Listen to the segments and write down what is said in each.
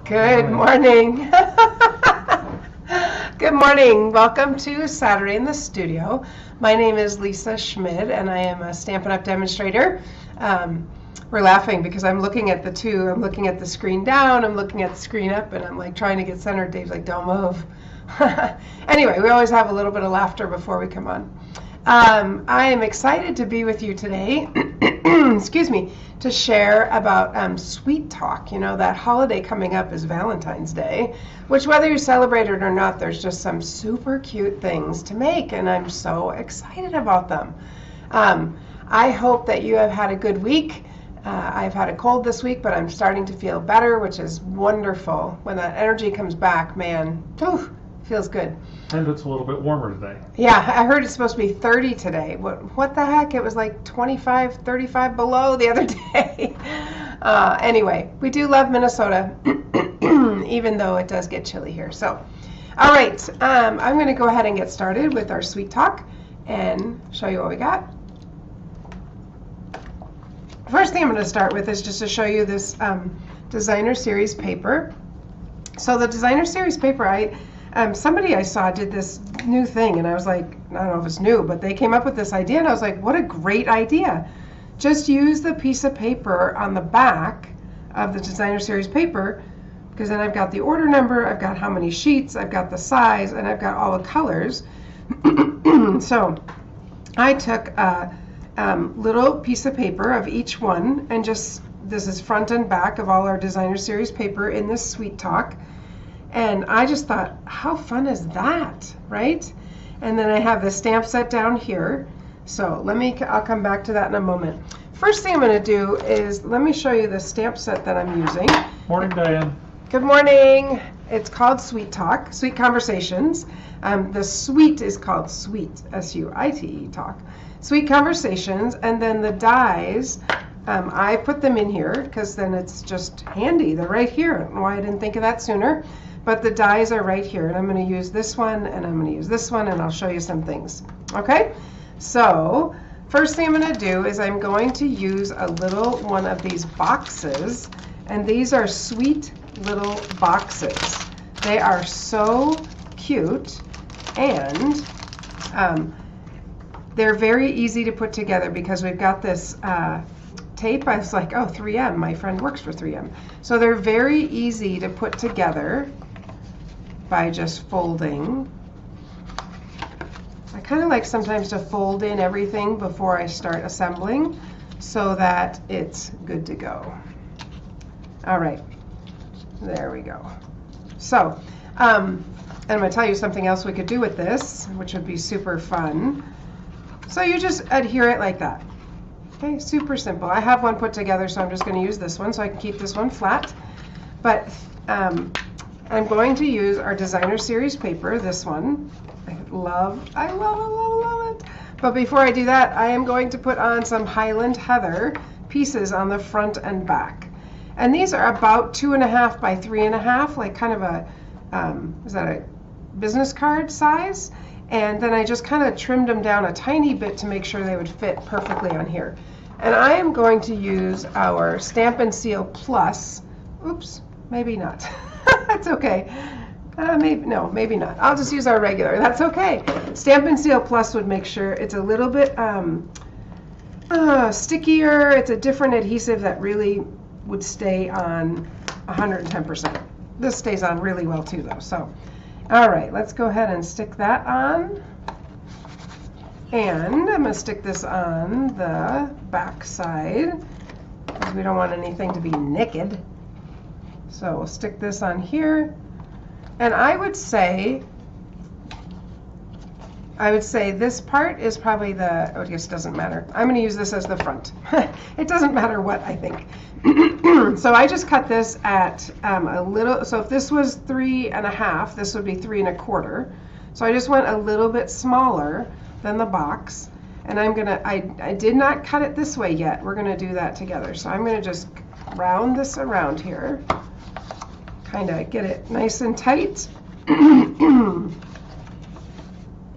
Good morning. Good morning. Welcome to Saturday in the Studio. My name is Lisa Schmid, and I am a Stampin' Up! Demonstrator. We're laughing because I'm looking at the two. I'm looking at the screen down, I'm looking at the screen up, and I'm like trying to get centered. Dave's like, don't move. Anyway, we always have a little bit of laughter before we come on. I am excited to be with you today, excuse me, to share about Sweet Talk. You know, that holiday coming up is Valentine's Day, which whether you celebrate it or not, there's just some super cute things to make, and I'm so excited about them. I hope that you have had a good week. I've had a cold this week, but I'm starting to feel better, which is wonderful. When that energy comes back, man, feels good. And it's a little bit warmer today. Yeah, I heard it's supposed to be 30 today. What the heck? It was like 25, 35 below the other day. Anyway, we do love Minnesota, even though it does get chilly here. So, all right, I'm going to go ahead and get started with our Sweet Talk and show you what we got. First thing I'm going to start with is just to show you this designer series paper. So the designer series paper, somebody I saw did this new thing, and I was like, I don't know if it's new, but they came up with this idea, and I was like, what a great idea. Just use the piece of paper on the back of the designer series paper, because then I've got the order number, I've got how many sheets, I've got the size, and I've got all the colors. So I took a little piece of paper of each one, and just, this is front and back of all our designer series paper in this Sweet Talk. And I just thought, how fun is that, right? And then I have the stamp set down here. So I'll come back to that in a moment. First thing I'm going to do is let me show you the stamp set that I'm using. Morning, Diane. Good morning. It's called Sweet Talk, Sweet Conversations. The Sweet is called Sweet, S-U-I-T-E Talk. Sweet Conversations, and then the dies, I put them in here because then it's just handy. They're right here. I don't know why I didn't think of that sooner. But the dies are right here, and I'm going to use this one, and I'm going to use this one, and I'll show you some things. Okay? So, first thing I'm going to do is I'm going to use a little one of these boxes, and these are sweet little boxes. They are so cute, and they're very easy to put together because we've got this tape. I was like, oh, 3M. My friend works for 3M. So they're very easy to put together by just folding. I kind of like sometimes to fold in everything before I start assembling so that it's good to go. All right, there we go. So, and I'm going to tell you something else we could do with this, which would be super fun. So you just adhere it like that. Okay, super simple. I have one put together, so I'm just going to use this one so I can keep this one flat. But I'm going to use our designer series paper, this one. I love it. But before I do that, I am going to put on some Highland Heather pieces on the front and back. And these are about 2.5 by 3.5, like kind of a, is that a business card size? And then I just kind of trimmed them down a tiny bit to make sure they would fit perfectly on here. And I am going to use our Stampin' Seal Plus. Oops, maybe not. That's okay. Maybe not. I'll just use our regular. That's okay. Stampin' Seal Plus would make sure it's a little bit stickier. It's a different adhesive that really would stay on 110%. This stays on really well too, though. So, all right, let's go ahead and stick that on. And I'm going to stick this on the back side because we don't want anything to be naked. So we'll stick this on here. And I would say this part is probably the, I guess it doesn't matter. I'm going to use this as the front. It doesn't matter what I think. So I just cut this at a little, so if this was 3.5, this would be 3.25. So I just went a little bit smaller than the box. And I'm going to, I did not cut it this way yet. We're going to do that together. So I'm going to just round this around here. Kind of get it nice and tight.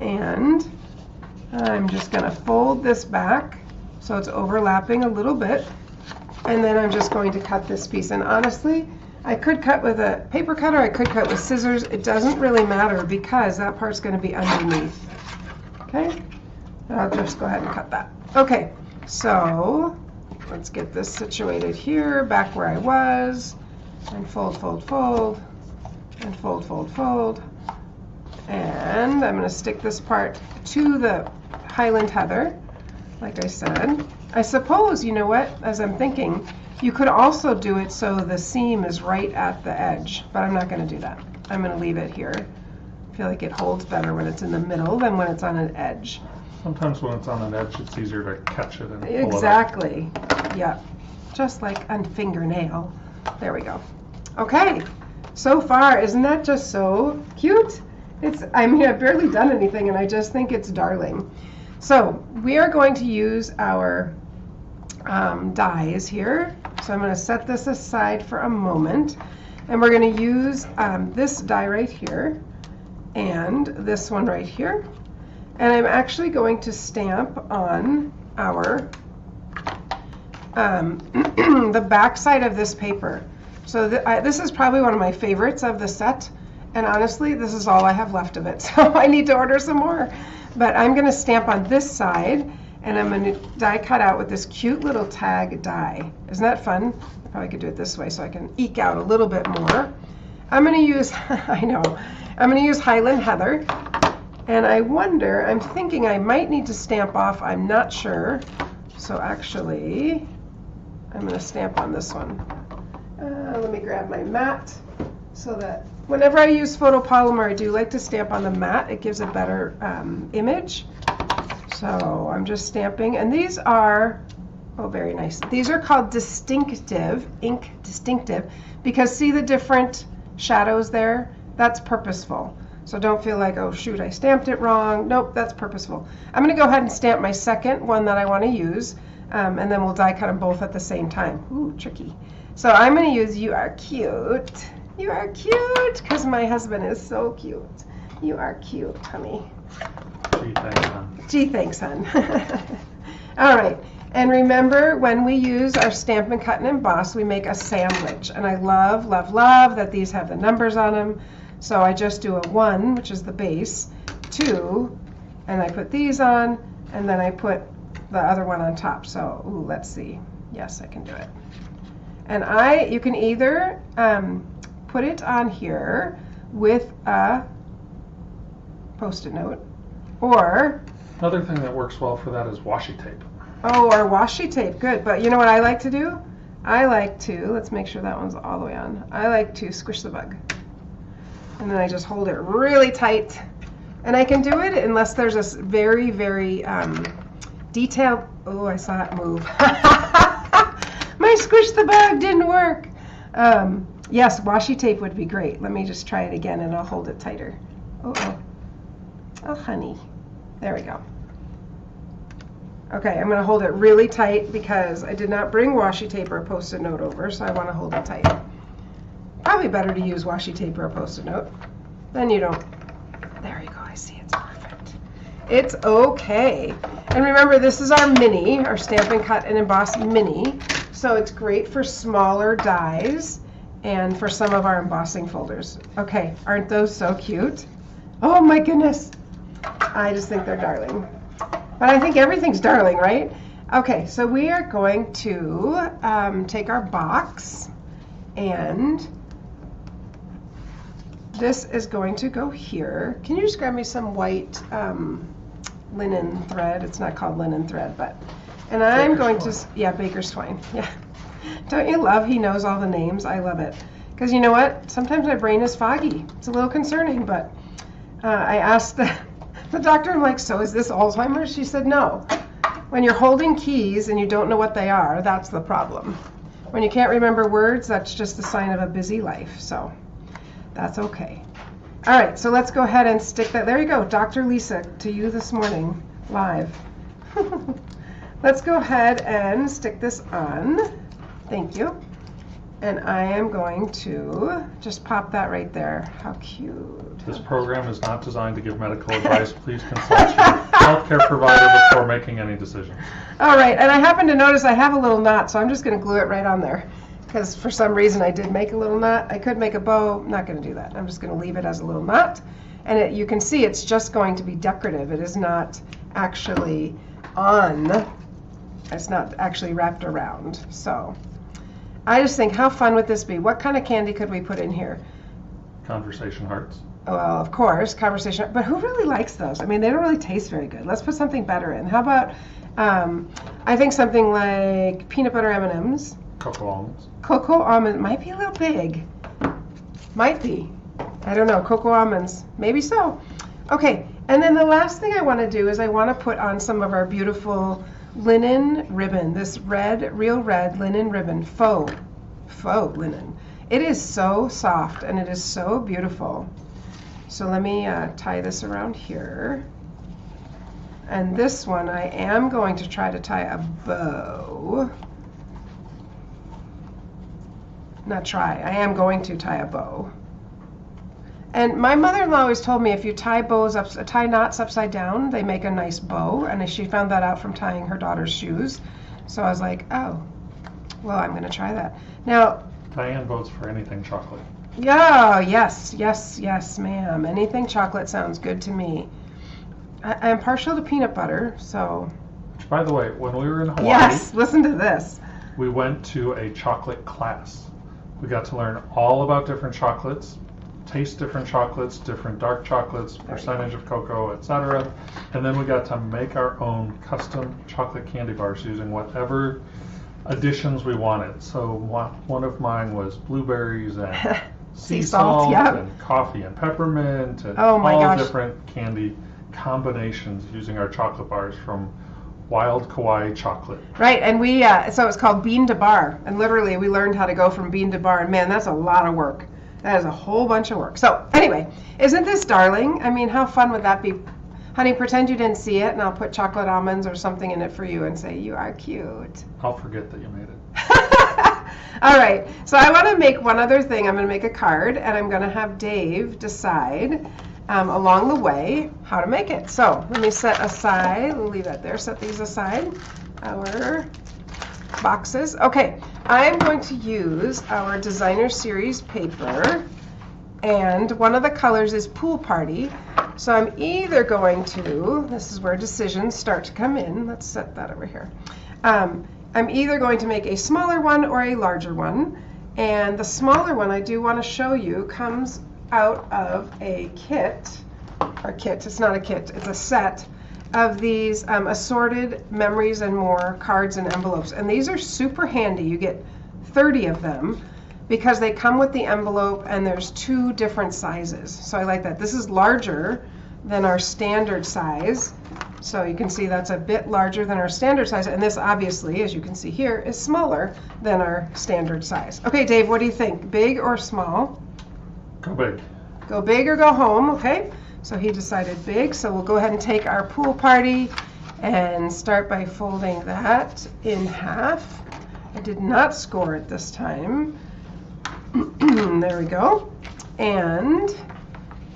And I'm just going to fold this back so it's overlapping a little bit. And then I'm just going to cut this piece. And honestly, I could cut with a paper cutter, I could cut with scissors. It doesn't really matter because that part's going to be underneath. Okay? I'll just go ahead and cut that. Okay, so let's get this situated here, back where I was, and fold, fold, fold, and fold, fold, fold. And I'm going to stick this part to the Highland Heather, like I said. I suppose, you know what, as I'm thinking, you could also do it so the seam is right at the edge, but I'm not going to do that. I'm going to leave it here. I feel like it holds better when it's in the middle than when it's on an edge. Sometimes when it's on an edge, it's easier to catch it and pull it up. Exactly. Yeah. Just like a fingernail. There we go. Okay. So far, isn't that just so cute? I mean, I've barely done anything, and I just think it's darling. So we are going to use our dies here. So I'm going to set this aside for a moment, and we're going to use this die right here and this one right here. And I'm actually going to stamp on our the back side of this paper. So this is probably one of my favorites of the set, and honestly, this is all I have left of it, so I need to order some more. But I'm going to stamp on this side, and I'm going to die cut out with this cute little tag die. Isn't that fun? I probably could do it this way so I can eke out a little bit more. I'm going to use, I know, I'm going to use Highland Heather. And I wonder, I'm thinking I might need to stamp off, I'm not sure. So actually, I'm going to stamp on this one. Let me grab my mat so that whenever I use photopolymer, I do like to stamp on the mat. It gives a better image. So I'm just stamping, and these are, oh, very nice. These are called distinctive, ink distinctive, because see the different shadows there? That's purposeful. So don't feel like, oh shoot, I stamped it wrong. Nope, that's purposeful. I'm going to go ahead and stamp my second one that I want to use, and then we'll die cut them both at the same time. Ooh, tricky. So I'm going to use You Are Cute. You are cute, because my husband is so cute. You are cute, honey. Gee, thanks, hon. Gee, thanks, hon. All right. And remember, when we use our Stampin' Cut and Emboss, we make a sandwich. And I love, love, love that these have the numbers on them. So I just do a 1, which is the base, 2, and I put these on, and then I put the other one on top. So, ooh, let's see. Yes, I can do it. And you can either put it on here with a Post-it note, or Another thing that works well for that is washi tape. oh, or washi tape. Good. But you know what I like to do? I like to, let's make sure that one's all the way on. I like to squish the bug. And then I just hold it really tight. And I can do it unless there's a very, very detailed, oh, I saw it move. My squish the bug didn't work. Yes, washi tape would be great. Let me just try it again and I'll hold it tighter. Oh, honey. There we go. Okay, I'm going to hold it really tight because I did not bring washi tape or a Post-it note over, so I want to hold it tight. Probably better to use washi tape or a Post-it note. Then you don't. There you go. I see it's perfect. It's okay. And remember, this is our mini, our Stampin' Cut and Emboss mini. So it's great for smaller dies and for some of our embossing folders. Okay, aren't those so cute? Oh my goodness. I just think they're darling. But I think everything's darling, right? Okay, so we are going to take our box, and this is going to go here. Can you just grab me some white linen thread? It's not called linen thread, but, and I'm going to, yeah, Baker's twine, yeah. Don't you love he knows all the names? I love it. Because you know what? Sometimes my brain is foggy. It's a little concerning, but I asked the doctor, I'm like, so is this Alzheimer's? She said, no. When you're holding keys and you don't know what they are, that's the problem. When you can't remember words, that's just a sign of a busy life, so that's okay. All right, so let's go ahead and stick that. There you go, Dr. Lisa, to you this morning, live. Let's go ahead and stick this on. Thank you. And I am going to just pop that right there. How cute. This program is not designed to give medical advice. Please consult your healthcare provider before making any decisions. All right, and I happen to notice I have a little knot, so I'm just going to glue it right on there. because for some reason I did make a little knot. I could make a bow. I'm not going to do that. I'm just going to leave it as a little knot. And you can see it's just going to be decorative. It is not actually on. It's not actually wrapped around. So I just think, how fun would this be? What kind of candy could we put in here? Conversation hearts. Well, of course, conversation. But who really likes those? I mean, they don't really taste very good. Let's put something better in. How about, I think something like peanut butter M&Ms. Cocoa almonds. Cocoa almond might be a little big. Might be. I don't know. Cocoa almonds. Maybe so. Okay. And then the last thing I want to do is I want to put on some of our beautiful linen ribbon. This red, real red linen ribbon. Faux linen. It is so soft and it is so beautiful. So let me tie this around here. And this one I am going to try to tie a bow. Not try, I am going to tie a bow. And my mother-in-law always told me if you tie knots upside down, they make a nice bow. And she found that out from tying her daughter's shoes. So I was like, oh, well, I'm going to try that. Now, Diane votes for anything chocolate. yeah, yes, ma'am. Anything chocolate sounds good to me. I'm partial to peanut butter, so. Which, by the way, when we were in Hawaii, Yes, listen to this. we went to a chocolate class. We got to learn all about different chocolates, taste different chocolates, different dark chocolates, percentage of cocoa, etc. And then we got to make our own custom chocolate candy bars using whatever additions we wanted. So one of mine was blueberries and sea salt yep. and coffee and peppermint and Oh my all gosh. different candy combinations using our chocolate bars from Wild Kauai Chocolate. Right, and we, so it's called bean to bar. And literally we learned how to go from bean to bar. And man, that's a lot of work. That is a whole bunch of work. So anyway, isn't this darling? I mean, how fun would that be? Honey, pretend you didn't see it and I'll put chocolate almonds or something in it for you and say, you are cute. I'll forget that you made it. All right, so I want to make one other thing. I'm going to make a card and I'm going to have Dave decide along the way how to make it. So let me set aside, we'll leave that there, set these aside, our boxes. Okay, I'm going to use our designer series paper, and one of the colors is Pool Party. So I'm either going to, this is where decisions start to come in. Let's set that over here. I'm either going to make a smaller one or a larger one. And the smaller one, I do want to show you, comes out of a kit, it's not a kit, it's a set of these assorted Memories and More cards and envelopes. And these are super handy. You get 30 of them because they come with the envelope and there's 2 different sizes. So I like that. This is larger than our standard size. So you can see that's a bit larger than our standard size. And this obviously, as you can see here, is smaller than our standard size. Okay, Dave, what do you think? Big or small? Go big. Go big or go home, okay? So he decided big, so we'll go ahead and take our Pool Party and start by folding that in half. I did not score it this time. There we go. And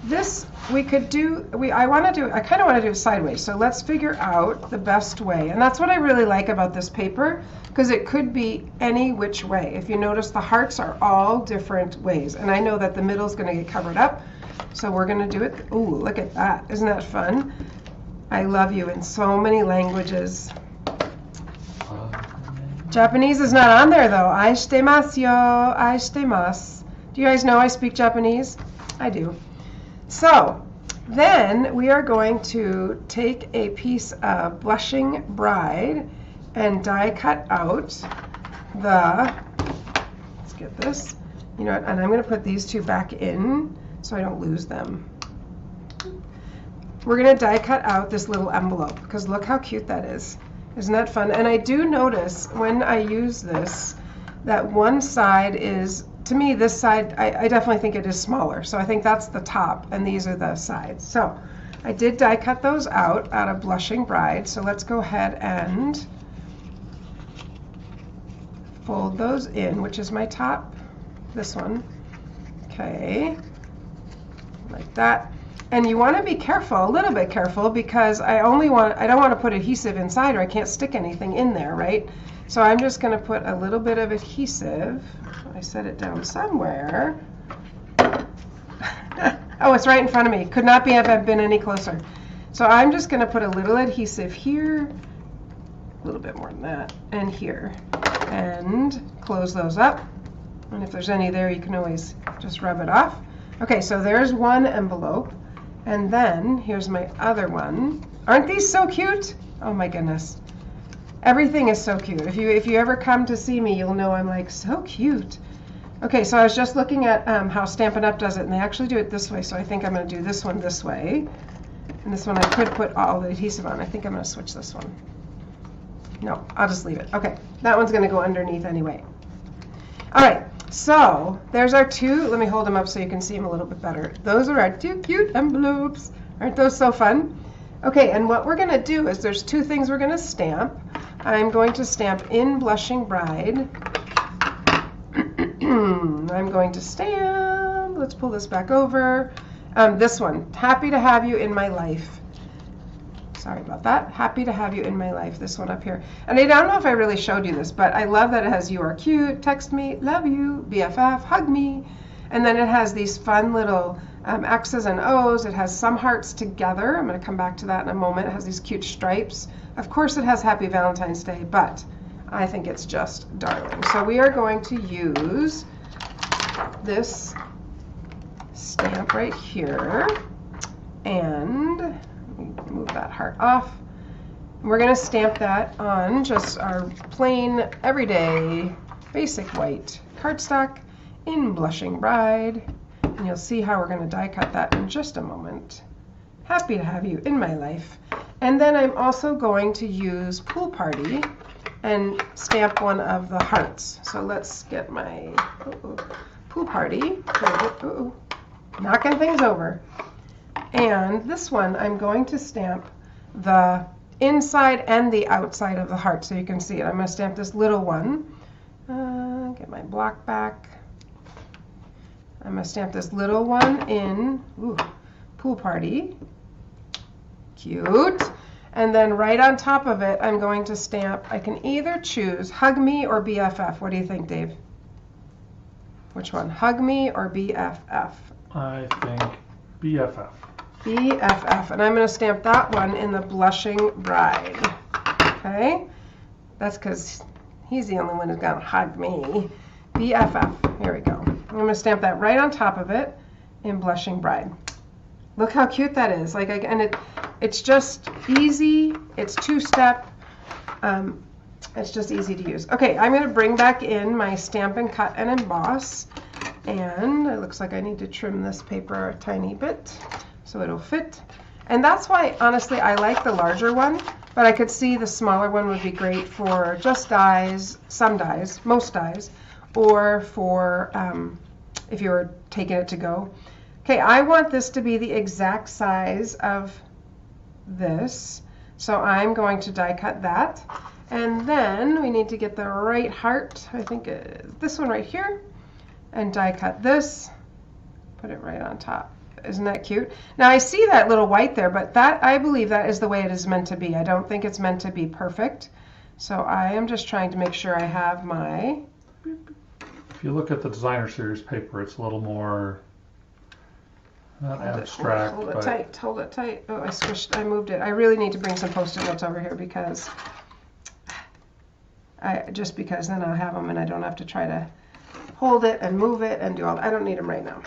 this we could do, I kind of want to do it sideways, so let's figure out the best way. And that's what I really like about this paper, because it could be any which way. If you notice, the hearts are all different ways. And I know that the middle is going to get covered up, so we're going to do it. Ooh, look at that. Isn't that fun? I love you in so many languages. Japanese is not on there, though. Aishitemasu yo, aishitemasu. Do you guys know I speak Japanese? I do. So then we are going to take a piece of Blushing Bride and die cut out the, let's get this, you know what, and I'm going to put these 2 back in so I don't lose them. We're going to die cut out this little envelope because look how cute that is. Isn't that fun? And I do notice when I use this that one side is, to me, this side, I definitely think it is smaller. So I think that's the top and these are the sides. So I did die cut those out of Blushing Bride. So let's go ahead and fold those in, which is my top, this one. Okay, like that. And you want to be careful, a little bit careful, because I don't want to put adhesive inside or I can't stick anything in there, right? So I'm just going to put a little bit of adhesive. I set it down somewhere. Oh, it's right in front of me. Could not have been any closer. So I'm just going to put a little adhesive here, a little bit more than that, and here, and close those up. And if there's any there, you can always just rub it off. Okay, so there's one envelope, and then here's my other one. Aren't these so cute? Oh my goodness. Everything is so cute. If you ever come to see me, you'll know I'm like, so cute. Okay, so I was just looking at how Stampin' Up! Does it, and they actually do it this way, so I think I'm going to do this one this way. And this one I could put all the adhesive on. I think I'm going to switch this one. No, I'll just leave it. Okay, that one's going to go underneath anyway. All right, so there's our two. Let me hold them up so you can see them a little bit better. Those are our two cute envelopes. Aren't those so fun? Okay, and what we're going to do is there's two things we're going to stamp. I'm going to stamp in Blushing Bride. I'm going to stamp, let's pull this back over. This one, Happy to Have You in My Life. Sorry about that. Happy to Have You in My Life, this one up here. And I don't know if I really showed you this, but I love that it has You Are Cute, Text Me, Love You, BFF, Hug Me. And then it has these fun little X's and O's. It has some hearts together. I'm going to come back to that in a moment. It has these cute stripes. Of course it has Happy Valentine's Day, but I think it's just darling. So we are going to use this stamp right here, and move that heart off. We're going to stamp that on just our plain, everyday, basic white cardstock in Blushing Bride. And you'll see how we're going to die cut that in just a moment. Happy to Have You in My Life. And then I'm also going to use Pool Party and stamp one of the hearts. So let's get my Pool Party. Knocking things over. And this one I'm going to stamp the inside and the outside of the heart so you can see it. I'm going to stamp this little one. Get my block back. I'm going to stamp this little one in Pool Party. Cute. And then right on top of it, I'm going to stamp, I can either choose Hug Me or BFF. What do you think, Dave? Which one? Hug Me or BFF? I think BFF. BFF. And I'm going to stamp that one in the Blushing Bride. Okay? That's because he's the only one who's going to hug me. BFF. Here we go. I'm going to stamp that right on top of it in Blushing Bride. Look how cute that is. It's just easy. It's two-step. It's just easy to use. Okay, I'm going to bring back in my Stampin' Cut and Emboss. And it looks like I need to trim this paper a tiny bit so it'll fit. And that's why, honestly, I like the larger one. But I could see the smaller one would be great for just dies, some dies, most dies, or for if you were taking it to go. Okay, I want this to be the exact size of this, so I'm going to die cut that. And then we need to get the right heart, I think this one right here, and die cut this, put it right on top. Isn't that cute? Now I see that little white there, but that, I believe that is the way it is meant to be. I don't think it's meant to be perfect. So I am just trying to make sure I have my... If you look at the Designer Series paper, it's a little more not abstract. Hold it tight, hold it tight. Oh, I moved it. I really need to bring some Post-it notes over here because just because then I'll have them and I don't have to try to hold it and move it and do all that. I don't need them right now.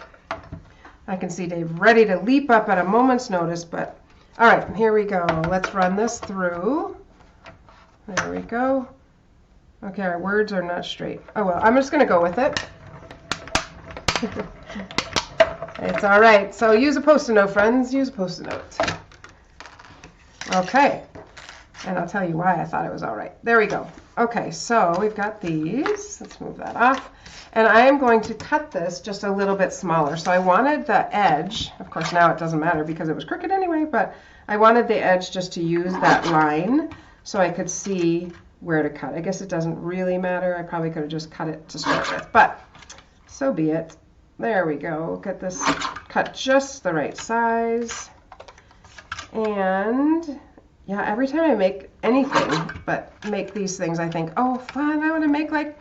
I can see Dave ready to leap up at a moment's notice, but all right, here we go. Let's run this through. There we go. Okay, our words are not straight. Oh well, I'm just going to go with it. It's all right. So use a Post-it note, friends. Use a Post-it note. Okay. And I'll tell you why I thought it was all right. There we go. Okay, so we've got these. Let's move that off. And I am going to cut this just a little bit smaller. So I wanted the edge, of course now it doesn't matter because it was crooked anyway, but I wanted the edge just to use that line so I could see where to cut. I guess it doesn't really matter. I probably could have just cut it to start with, but so be it. There we go. Get this cut just the right size. And yeah, every time I make anything, but make these things, I think, oh, fun, I want to make like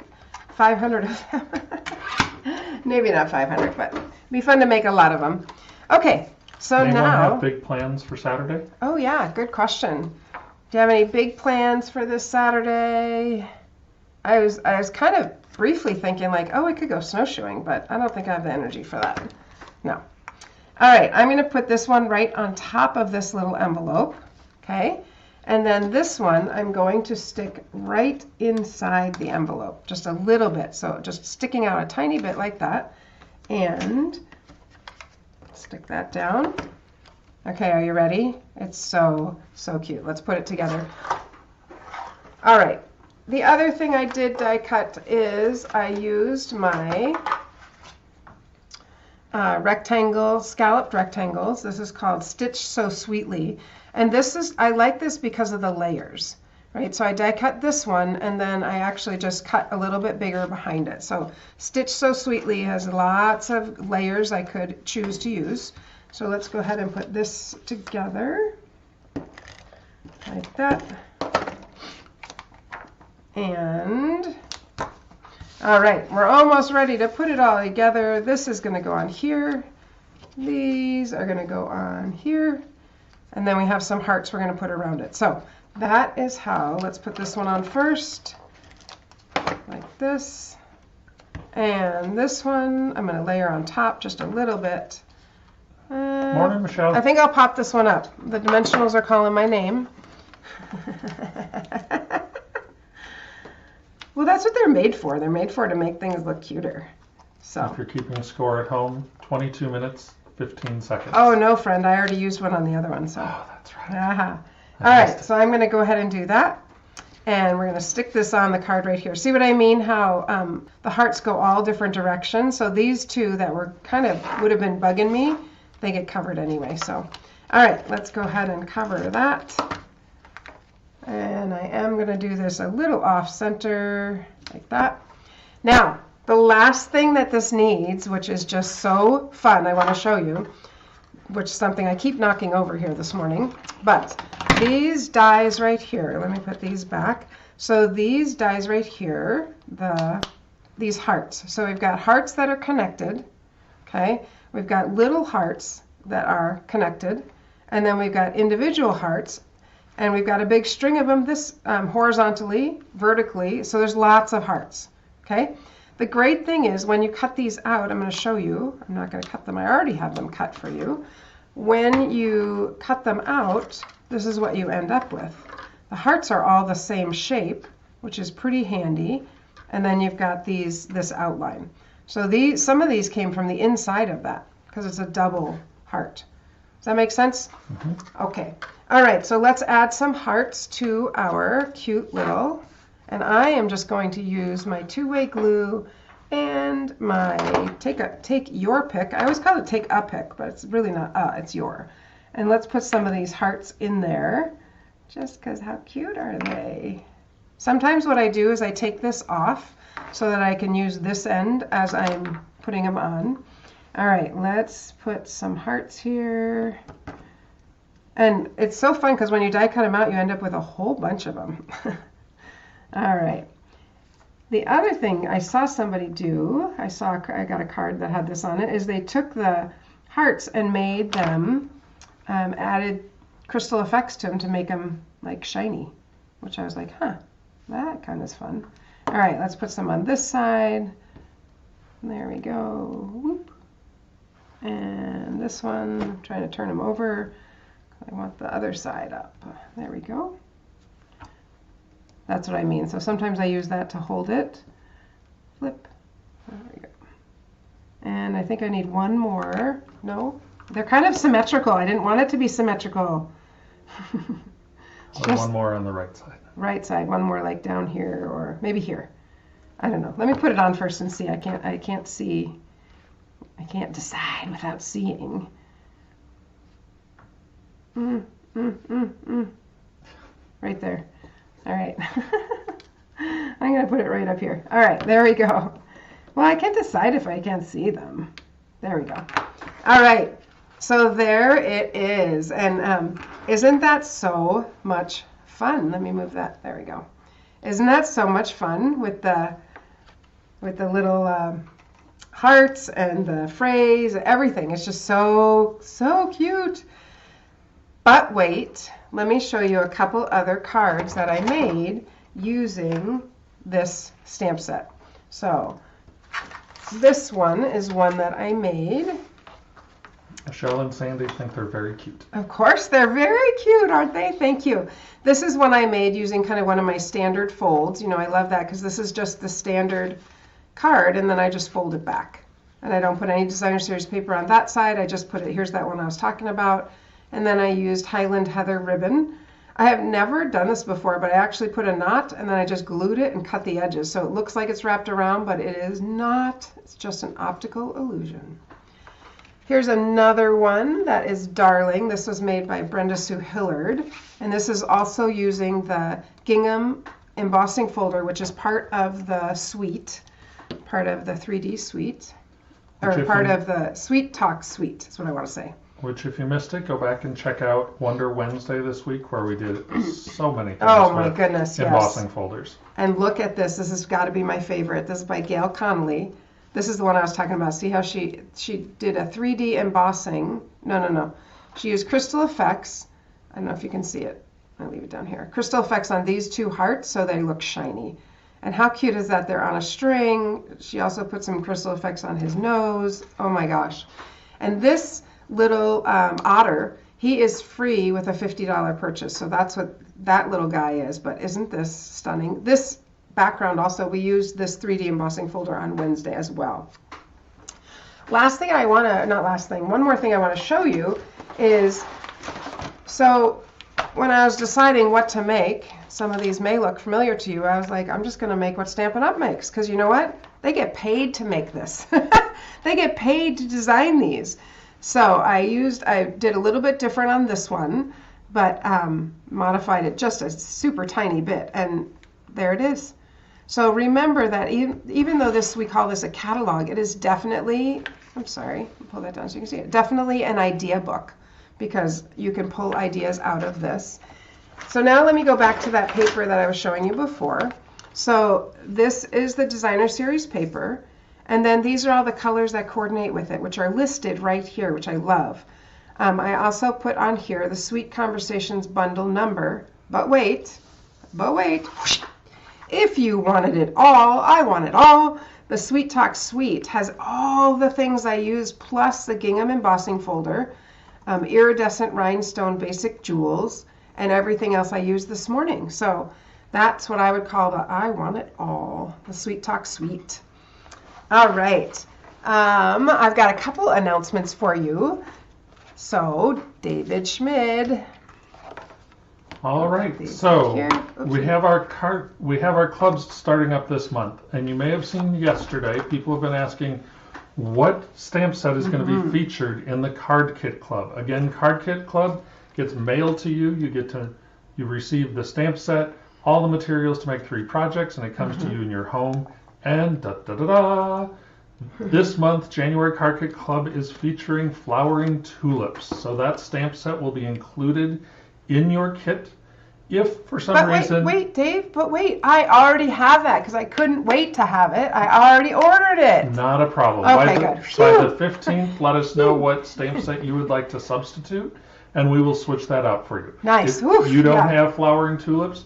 500 of them. Maybe not 500, but it'd be fun to make a lot of them. Okay, so Anyone now. have big plans for Saturday? Oh, yeah, good question. Do you have any big plans for this Saturday? I was kind of briefly thinking like, oh, we could go snowshoeing, but I don't think I have the energy for that. No. All right, I'm going to put this one right on top of this little envelope, okay? And then this one I'm going to stick right inside the envelope, just a little bit, so just sticking out a tiny bit like that. And stick that down. Okay, are you ready? It's so cute. Let's put it together. All right. The other thing I did die cut is I used my scalloped rectangles. This is called Stitch So Sweetly. And I like this because of the layers, right? So I die cut this one, and then I actually just cut a little bit bigger behind it. So Stitch So Sweetly has lots of layers I could choose to use. So let's go ahead and put this together like that. And all right, we're almost ready to put it all together. This is going to go on here. These are going to go on here. And then we have some hearts we're going to put around it. So that is how, let's put this one on first, like this. And this one, I'm going to layer on top just a little bit. Morning, Michelle. I think I'll pop this one up. The dimensionals are calling my name. Well, that's what they're made for. They're made for to make things look cuter. So. If you're keeping a score at home, 22 minutes, 15 seconds. Oh, no, friend. I already used one on the other one. So. Oh, that's right. Uh-huh. All right, so I'm going to go ahead and do that. And we're going to stick this on the card right here. See what I mean? How the hearts go all different directions. So these two that were kind of would have been bugging me, they get covered anyway. So, all right, let's go ahead and cover that. And I am going to do this a little off center like that. Now, the last thing that this needs, which is just so fun, I want to show you, which is something I keep knocking over here this morning, but these dies right here, let me put these back. So these dies right here, these hearts. So we've got hearts that are connected, okay? We've got little hearts that are connected, and then we've got individual hearts, and we've got a big string of them, this horizontally, vertically, so there's lots of hearts, okay? The great thing is when you cut these out, I'm going to show you, I'm not going to cut them, I already have them cut for you. When you cut them out, this is what you end up with. The hearts are all the same shape, which is pretty handy, and then you've got this outline. So some of these came from the inside of that, because it's a double heart. Does that make sense? Mm-hmm. Okay. All right, so let's add some hearts to our cute little, and I am just going to use my two-way glue and my take your pick. I always call it take a pick, but it's really not it's your. And let's put some of these hearts in there, just because how cute are they? Sometimes what I do is I take this off so that I can use this end as I'm putting them on. All right, let's put some hearts here. And it's so fun because when you die cut them out, you end up with a whole bunch of them. All right. The other thing I saw somebody do, I got a card that had this on it, is they took the hearts and made them, added crystal effects to them to make them like shiny, which I was like, huh, that kind of is fun. All right, let's put some on this side. There we go. Whoop. And this one, I'm trying to turn them over. I want the other side up. There we go. That's what I mean. So sometimes I use that to hold it. Flip. There we go. And I think I need one more. No, they're kind of symmetrical. I didn't want it to be symmetrical. One more on the right side. Right side. One more like down here or maybe here. I don't know. Let me put it on first and see. I can't see. I can't decide without seeing. Right there. All right. I'm going to put it right up here. All right, there we go. Well, I can't decide if I can't see them. There we go. All right. So there it is. And isn't that so much fun? Let me move that. There we go. Isn't that so much fun with the little hearts and the phrase, everything? It's just so cute. But wait, let me show you a couple other cards that I made using this stamp set. So this one is one that I made. Michelle and Sandy think they're very cute. Of course, they're very cute, aren't they? Thank you. This is one I made using kind of one of my standard folds. You know, I love that because this is just the standard card, and then I just fold it back. And I don't put any Designer Series paper on that side. I just put it, here's that one I was talking about. And then I used Highland Heather ribbon. I have never done this before, but I actually put a knot and then I just glued it and cut the edges. So it looks like it's wrapped around, but it is not. It's just an optical illusion. Here's another one that is Darling. This was made by Brenda Sue Hillard. And this is also using the gingham embossing folder, which is part of the suite, part of the 3D suite, or part of the Sweet Talk suite, that's what I want to say. Which, if you missed it, go back and check out Wonder Wednesday this week, where we did so many things oh my goodness, embossing yes. folders. And look at this. This has got to be my favorite. This is by Gail Connolly. This is the one I was talking about. See how she did a 3D embossing. No. She used Crystal Effects. I don't know if you can see it. I'll leave it down here. Crystal Effects on these two hearts so they look shiny. And how cute is that? They're on a string. She also put some Crystal Effects on his nose. Oh my gosh. And this little otter, he is free with a $50 purchase. So that's what that little guy is. But isn't this stunning? This background also, we used this 3D embossing folder on Wednesday as well. One more thing I want to show you is, so when I was deciding what to make, some of these may look familiar to you, I was like, I'm just going to make what Stampin' Up! Makes, because you know what? They get paid to make this. They get paid to design these. So I did a little bit different on this one, but modified it just a super tiny bit, and there it is. So remember that even though we call this a catalog, it is definitely, I'm sorry, pull that down so you can see it, definitely an idea book, because you can pull ideas out of this. So now let me go back to that paper that I was showing you before. So this is the Designer Series paper, and then these are all the colors that coordinate with it, which are listed right here, which I love. I also put on here the Sweet Conversations bundle number, but wait, if you wanted it all, I want it all. The Sweet Talk Suite has all the things I use, plus the gingham embossing folder, iridescent rhinestone basic jewels, and everything else I used this morning. So that's what I would call the I want it all, the Sweet Talk Suite. All right, I've got a couple announcements for you. So David Schmid. All right, so we have our clubs starting up this month, and you may have seen yesterday people have been asking what stamp set is going to be featured in the Card Kit Club. Again, Card Kit Club gets mailed to you. You receive the stamp set, all the materials to make 3 projects, and it comes to you in your home. And this month, January Card Kit Club is featuring Flowering Tulips. So that stamp set will be included in your kit. If for some reason... Wait, Dave, I already have that because I couldn't wait to have it. I already ordered it. Not a problem. Okay, good. By the 15th, let us know what stamp set you would like to substitute, and we will switch that out for you. Nice. If you don't have Flowering Tulips,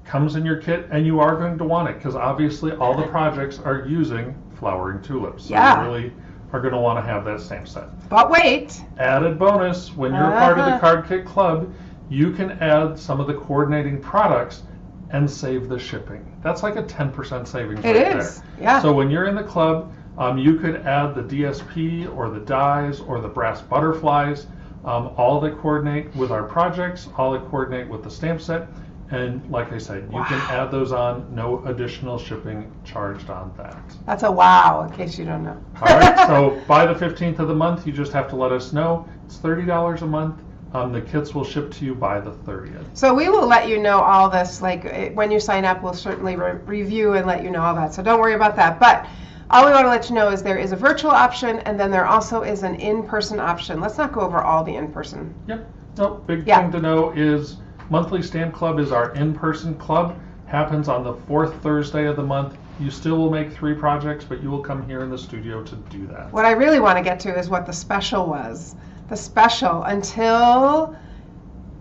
comes in your kit, and you are going to want it because obviously all the projects are using Flowering Tulips. So you really are going to want to have that stamp set. But wait. Added bonus, when you're part of the Card Kit Club, you can add some of the coordinating products and save the shipping. That's like a 10% savings right there. It is, yeah. So when you're in the club, you could add the DSP or the dies or the brass butterflies, all that coordinate with our projects, all that coordinate with the stamp set. And like I said, you can add those on, no additional shipping charged on that. That's a wow, in case you don't know. All right, so by the 15th of the month, you just have to let us know. It's $30 a month. The kits will ship to you by the 30th. So we will let you know all this, like when you sign up, we'll certainly review and let you know all that. So don't worry about that. But all we want to let you know is there is a virtual option, and then there also is an in-person option. Let's not go over all the in-person. Yep. No, big Yeah. thing to know is Monthly Stamp Club is our in-person club. Happens on the 4th Thursday of the month. You still will make 3 projects, but you will come here in the studio to do that. What I really want to get to is what the special was. The special until,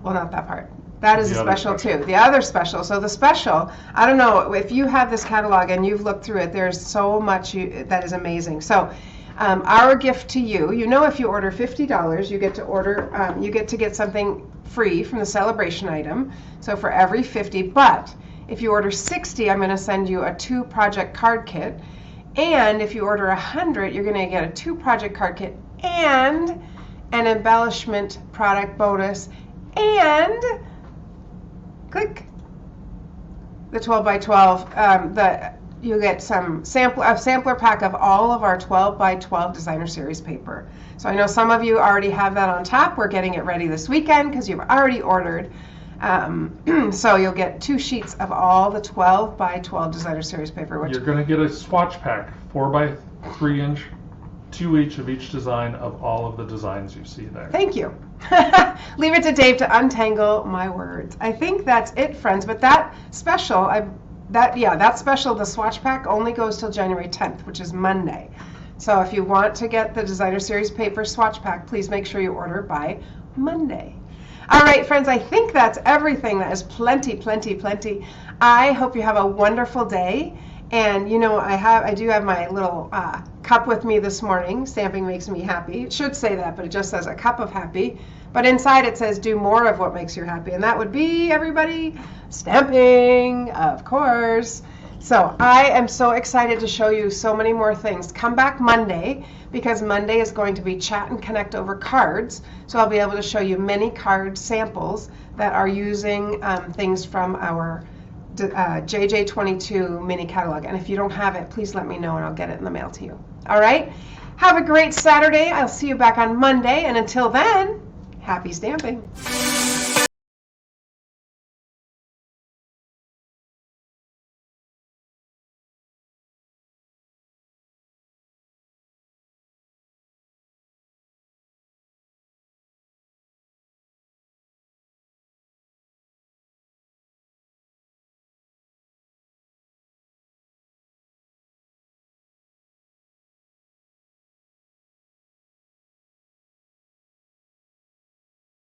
well, not that part. That is The a other special special. too. The other special. So the special, I don't know, if you have this catalog and you've looked through it, there's so much that is amazing. So our gift to you, if you order $50, you get to get something free from the celebration item. So for every 50, but if you order 60, I'm going to send you a 2-project card kit. And if you order 100, you're going to get a 2-project card kit and an embellishment product bonus and click the 12 by 12. You get a sampler pack of all of our 12 by 12 designer series paper. So I know some of you already have that on top. We're getting it ready this weekend because you've already ordered. So you'll get 2 sheets of all the 12 by 12 designer series paper. Which You're going to get a swatch pack, 4 by 3 inch, 2 each of each design of all of the designs you see there. Thank you. Leave it to Dave to untangle my words. I think that's it, friends. But that special, that special, the swatch pack, only goes till January 10th, which is Monday. So if you want to get the designer series paper swatch pack, please make sure you order by Monday. All right, friends, I think that's everything. That is plenty, plenty, plenty. I hope you have a wonderful day. And I do have my little cup with me this morning. Stamping makes me happy. It should say that, but it just says a cup of happy. But inside it says do more of what makes you happy. And that would be, everybody, stamping, of course. So I am so excited to show you so many more things. Come back Monday, because Monday is going to be Chat and Connect over cards. So I'll be able to show you many card samples that are using things from our JJ22 mini catalog. And if you don't have it, please let me know and I'll get it in the mail to you. All right? Have a great Saturday. I'll see you back on Monday. And until then, happy stamping.